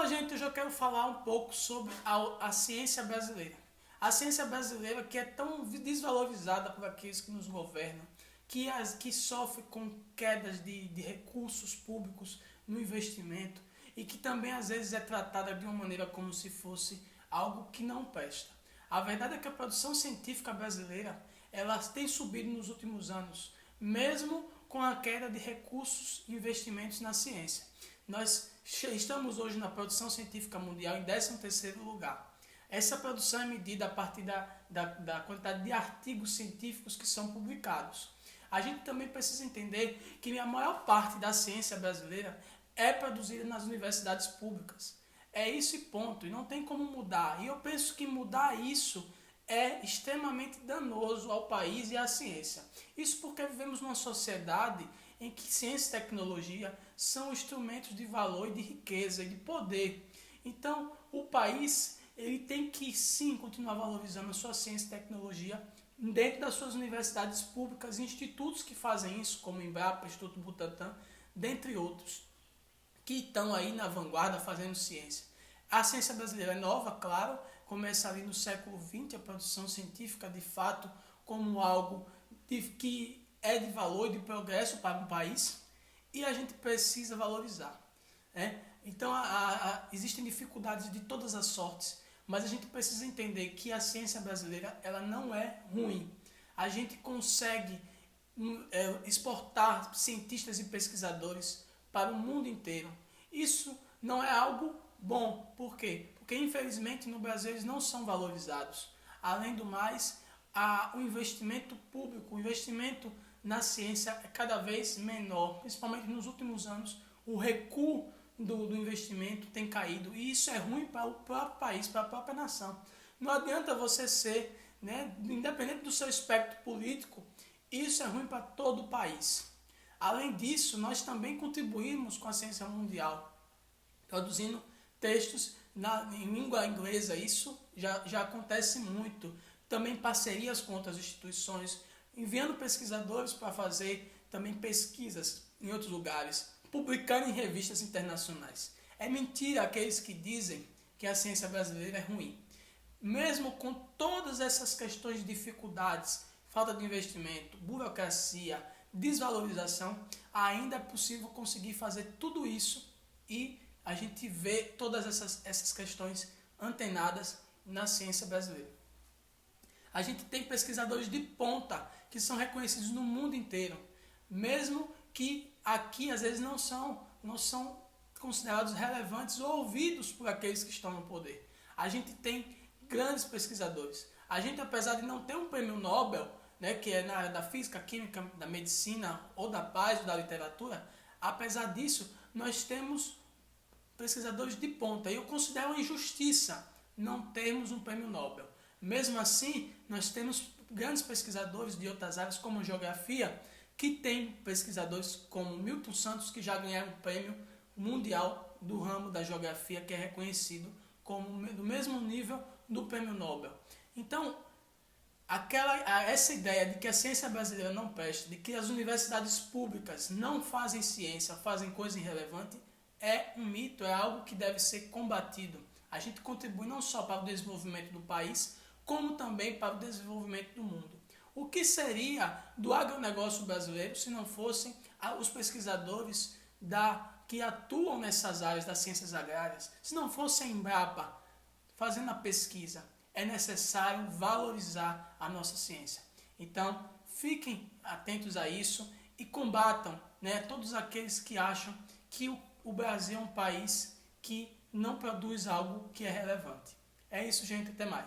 gente, hoje eu quero falar um pouco sobre a ciência brasileira. A ciência brasileira que é tão desvalorizada por aqueles que nos governam, que sofre com quedas de recursos públicos no investimento e que também às vezes é tratada de uma maneira como se fosse algo que não presta. A verdade é que a produção científica brasileira ela tem subido nos últimos anos, mesmo com a queda de recursos e investimentos na ciência. Nós estamos hoje na produção científica mundial em 13º lugar. Essa produção é medida a partir da quantidade de artigos científicos que são publicados. A gente também precisa entender que a maior parte da ciência brasileira é produzida nas universidades públicas. É isso e ponto, e não tem como mudar. E eu penso que mudar isso é extremamente danoso ao país e à ciência. Isso porque vivemos numa sociedade em que ciência e tecnologia são instrumentos de valor e de riqueza e de poder. Então, o país ele tem que sim continuar valorizando a sua ciência e tecnologia dentro das suas universidades públicas e institutos que fazem isso, como o Embrapa, Instituto Butantan, dentre outros, que estão aí na vanguarda fazendo ciência. A ciência brasileira é nova, claro, começa ali no século XX, a produção científica de fato como algo que é de valor e de progresso para um país e a gente precisa valorizar. Então existem dificuldades de todas as sortes, mas a gente precisa entender que a ciência brasileira ela não é ruim. A gente consegue exportar cientistas e pesquisadores para o mundo inteiro. Isso não é algo bom. Por quê? Porque infelizmente no Brasil eles não são valorizados. Além do mais, o investimento público, o investimento na ciência é cada vez menor, principalmente nos últimos anos. O recuo do investimento tem caído e isso é ruim para o próprio país, para a própria nação. Não adianta você ser, independente do seu espectro político, isso é ruim para todo o país. Além disso, nós também contribuímos com a ciência mundial, produzindo textos em língua inglesa. Isso já acontece muito. Também parcerias com outras instituições, enviando pesquisadores para fazer também pesquisas em outros lugares, publicando em revistas internacionais. É mentira aqueles que dizem que a ciência brasileira é ruim. Mesmo com todas essas questões de dificuldades, falta de investimento, burocracia, desvalorização, ainda é possível conseguir fazer tudo isso e a gente vê todas essas questões antenadas na ciência brasileira. A gente tem pesquisadores de ponta que são reconhecidos no mundo inteiro, mesmo que aqui às vezes não são considerados relevantes ou ouvidos por aqueles que estão no poder. A gente tem grandes pesquisadores. A gente, apesar de não ter um prêmio Nobel, que é na área da física, química, da medicina, ou da paz, ou da literatura, apesar disso, nós temos pesquisadores de ponta. E eu considero uma injustiça não termos um prêmio Nobel. Mesmo assim, nós temos grandes pesquisadores de outras áreas, como geografia, que tem pesquisadores como Milton Santos, que já ganharam o prêmio mundial do ramo da geografia, que é reconhecido como do mesmo nível do prêmio Nobel. Então, essa ideia de que a ciência brasileira não presta, de que as universidades públicas não fazem ciência, fazem coisa irrelevante, é um mito, é algo que deve ser combatido. A gente contribui não só para o desenvolvimento do país, como também para o desenvolvimento do mundo. O que seria do agronegócio brasileiro se não fossem os pesquisadores que atuam nessas áreas das ciências agrárias? Se não fosse a Embrapa fazendo a pesquisa, é necessário valorizar a nossa ciência. Então, fiquem atentos a isso e combatam todos aqueles que acham que o Brasil é um país que não produz algo que é relevante. É isso, gente. Até mais.